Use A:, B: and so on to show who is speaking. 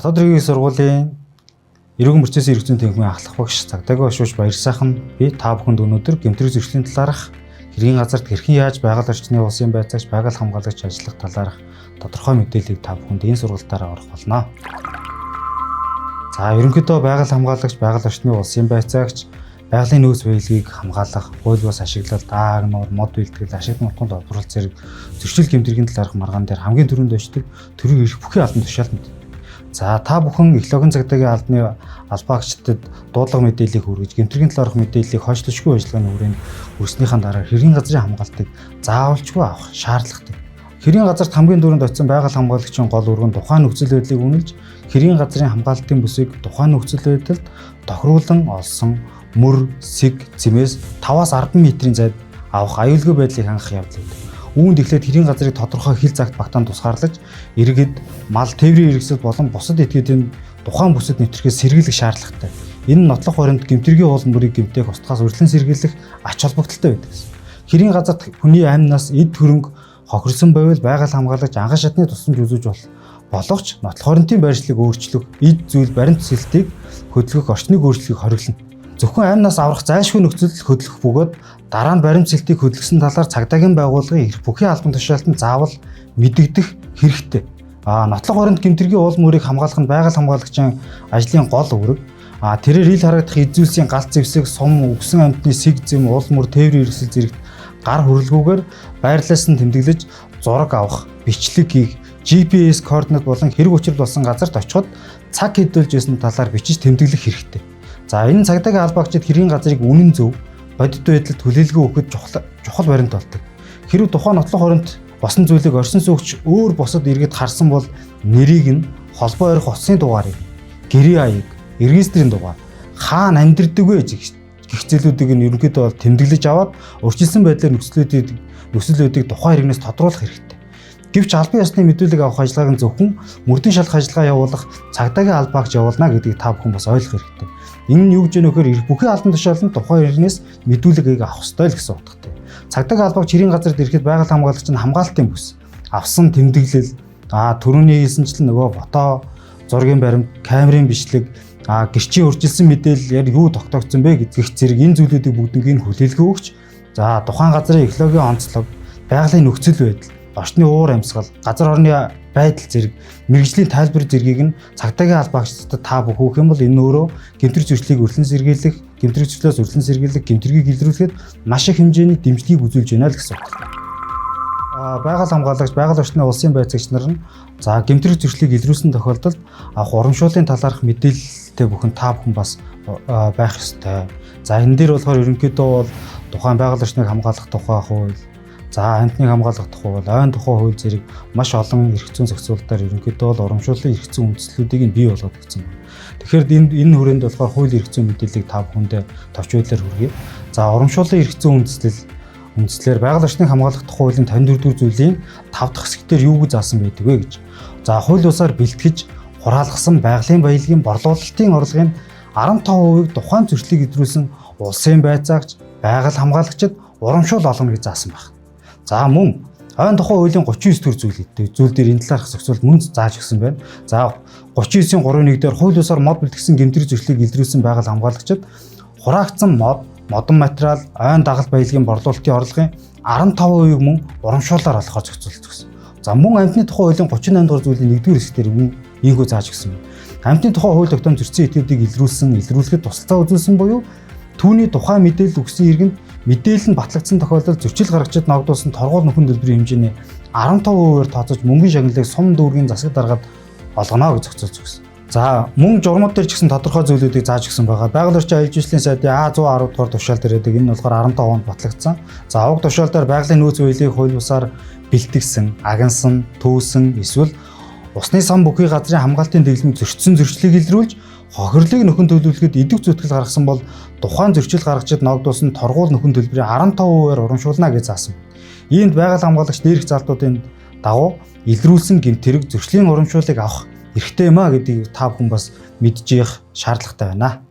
A: Дотоод иргэний сургуулийн эрүүл мөрчөөс эрх зүйн тэнхимийн ахлах багш Цагдаагийн Бошууш баяр сайхан би та бүхэнд өнөөдөр гэмтрэг зөрчлийн талаарх хэргийн газарт хэрхэн яаж байгаль орчны улсын байцаагч байгаль хамгаалагч ажиллах талаарх тодорхой мэдээллийг та бүхэнд энэ сургалтаараа орох болно. За ерөнхийдөө байгаль хамгаалагч байгаль орчны улсын байцаагч байгалийн нөөц баялагийг хамгаалах, хууль бус ашиглалт, дааг нуур, мод бэлтгэл, ашигт нутганд олборлол зэрэг зөрчил гэмтргийн талаарх маргаан дээр хамгийн түрүүнд очдог төрийн эрх бүхий албан тушаалд мэд. За та бүхэн Эхлогийн Цагдаагийн албаны албаагчдад дуудлага мэдээллийг хүргэж, гэмтргийн талаарх мэдээллийг хойшлошгүй ажиллагааны хүрээнд хүрснийхэн дараа хэргийн газрын хамгаалтыг заавалжгүй авах шаардлагатай. Хэргийн газарт хамгийн дөрөнд очсон байгаль хамгаалагчийн гол үүрэг нь тухайн нөхцөл байдлыг үнэлж, хэргийн газрын хамгаалтын бүсийг тухайн нөхцөл байдалд тохируулан олсон мөр, сэг, цэмээс 5-аас 10 метрийн зайд авах аюулгүй байдлыг хангах явдал байдаг. Үүнд эхлээд хэргийн газрыг тодорхой хил цагт багтаан тусгаарлаж, иргэд, мал, тээврийн хэрэгсэл болон бусад этгээдийн тухайн бүсэд нэвтрэхээс сэргийлэх шаардлагатай. Энэ нь нотлох баримт гэмтргийн уул мөрийг гэмтэх устгаас урьдчилан сэргийлэх ач холбогдолтой байдаг. Хэргийн газарт хүний амнаас эд хөрөнгө хохирсон байвал байгаль хамгаалагч анхан шатны тусламж үзүүлж боловч нотлох баримтын байршлыг өөрчлөх, эд зүйл баримт сэлтийг хөдөлгөх орчныг өөрчлөхийг хориглоно. Зөвхөн амнаас аврах зайлшгүй нөхцөлд хөдлөх бөгөөд дараа нь баримт сэлтийг хөдөлгсөн талаар цагдаагийн байгууллагын эрх бүхий албан тушаалтанд заавал мэдэгдэх хэрэгтэй. Нотлох баримт гэмтргийн уул мөрийг хамгаалах нь байгаль хамгаалагчийн ажлын гол үүрэг. Тэрээр ил харагдах эд зүйлсийн галт зэвсэг, сум, үгсэн амьтны сэг зэм, уул мөр, тээврийн хэрэгсэл зэрэгт гар хүрэлгүйгээр байрлалаас нь тэмдэглэж зураг авах, бичлэг хийх, GPS координат болон хэрэг учрал болсон газарт очиход цаг хэдүүлж байсан талаар бичиж тэмдэглэх хэрэгтэй. За энэ цагдаагийн албаагчид хэргийн газрыг үнэн зөв, бодит байдлаар төлөвлөгөө өгөхөд чухал баримт болдог. Хэрвээ тухайн нотлох баримт босон зүйлийг оршин суугч өөр босод иргэд харсан бол нэрийг нь, холбоо орих утасны дугаарыг, гэрээ аяыг, регистрийн дугаар, хаана амьдардаг вэ гэх зүйлүүдийг нь ерөнхийдөө бол тэмдэглэж аваад урьдчилсан байдлаар нөхцөлүүдийг тухайн иргэнээс тодруулах хэрэгтэй. Гэвч албан ёсны мэдүүлэг авах ажиллагааг нь зөвхөн мөрдөн шалах ажиллагаа явуулах цагдаагийн албаагч явуулна гэдгийг та бүхэн бас ойлгох хэрэгтэй. Энэ нь юу гэж нөхөр эрх бүхий албан тушааланд тухайн иргэнээс мэдүүлгийг авах ёстой л гэсэн утгатай. Цагдаагийн албаагч хэргийн газарт ирэхэд байгаль хамгаалагч нь хамгаалтын бүс, авсан тэмдэглэл, түрүүний хэлсэнчлэн нөгөө фото, зургийн баримт, камерын бичлэг, гэрчийн урьдчилсан мэдээлэл яг юу тогтоогдсон бэ гэдгийх зэрэг энэ зүйлүүдийг бүгднийг хүлээлгээ өгч, за тухайн газрын экологийн онцлог, байгалийн нөхцөл байдал, орчны уур амьсгал, газар орны байдал зэрэг мэргэжлийн тайлбар зэргийг нь цагдаагийн албаагчдад та бүх өгөх юм бол энэ өөрөө гэмтрэг зөрчлийг урьдчилан сэргийлэх, гэмтрэг зөрчлөөс урьдчилан сэргийлэх, гэмтргийг илрүүлэхэд маш их хэмжээний дэмжлэгийг үзүүлж байна л гэсэн үг. Байгаль хамгаалагч, байгаль орчны улсын байцаагч нар нь за гэмтрэг зөрчлийг илрүүлсэн тохиолдолд урамшууллын талаарх мэдээлэлтэй бүхэн та бүхэн бас байх ёстой. За энэ дээр болохоор ерөнхийдөө бол тухайн байгаль орчныг хамгаалах тухай хууль, за амьтныг хамгаалах тухай, ойн тухай хууль зэрэг маш олон эрх зүйн зохицуулалтаар ерөнхийдөө бол урамшууллын эрх зүйн үндслүүдийг бий болгоод өгсөн байна. Тэгэхээр энэ хүрээнд болохоор хууль эрх зүйн мэдээллийг та бүхэндээ товч байдлаар хүргэе. За урамшууллын эрх зүйн үндслээр байгаль орчныг хамгаалах тухай хуулийн 54-р зүйлийн 5 дахь хэсгээр юу гэж заасан байдаг вэ гэж. За хууль бусаар бэлтгэж хураалгасан байгалийн баялагын борлуулалтын орлогын 15%-ийг тухайн зөрчлийг илрүүлсэн улсын байцаагч, байгаль хамгаалагчид урамшуул олгоно гэж заасан байна. За мөн ойн тухай хуулийн 39 төр зүйл дээр энэ талаарх зохицуулт мөн зааж өгсөн байна. За 39-ийн 3-1 дээр хууль бусаар мод бэлтгэсэн гэмтрэг зөрчлийг илрүүлсэн байгаль хамгаалагчид хураагдсан мод, модон материал, ойн дагалт баялагын борлуулалтын орлогын 15%-ийг мөн урамшууллаар олохоор зохицуулж өгсөн. За мөн амьтны тухай хуулийн 38 дугаар зүйлийн 1-р хэсгээр ийгөө зааж өгсөн байна. Амьтны тухай хууль тогтоом зөрчсөн этгээдийг илрүүлэхэд тусалцаа үзүүлсэн буюу түүний тухай мэдээлэл өгсөн иргэнд мэдээлэл нь батлагдсан тохиолдолд зөрчил гаргагчид ногдуулсан торгуул нөхөн төлбөрийн хэмжээний 15%-аар тооцож мөнгөний шагналыг сум дүүргийн засаг даргаад олгоно гэж зохицуулж өгсөн. За мөн журмууд дээр ч гэсэн тодорхой зүйлүүдийг зааж өгсөн байгаа. Байгаль орчин аялал жуулчлалын сайдын А110 дугаар тушаал дээр байдаг. Энэ нь болохоор 15 онд батлагдсан. За уг тушаал дээр байгалийн нөөц баялагийг хууль бусаар бэлтгэсэн, агнсан, төөсөн эсвэл усны сан бүхий газрын хамгаалтын дэглэмийг зөрчсөн зөрчлийг илрүүлж хохирлыг нөхөн төлөвлөхөд идэв зүтгэл гаргасан бол тухайн зөрчил гаргагчид ногдуулсан торгуул нөхөн төлбөрийн 15%-аар урамшуулна гэж заасан. Иймд байгаль хамгаалагч дээрх залтуудын дагуу илрүүлсэн гэмтрэг зөрчлийн урамшууллыг авах эрхтэй юм а гэдгийг та бүхэн бас мэдж явах шаардлагатай байна.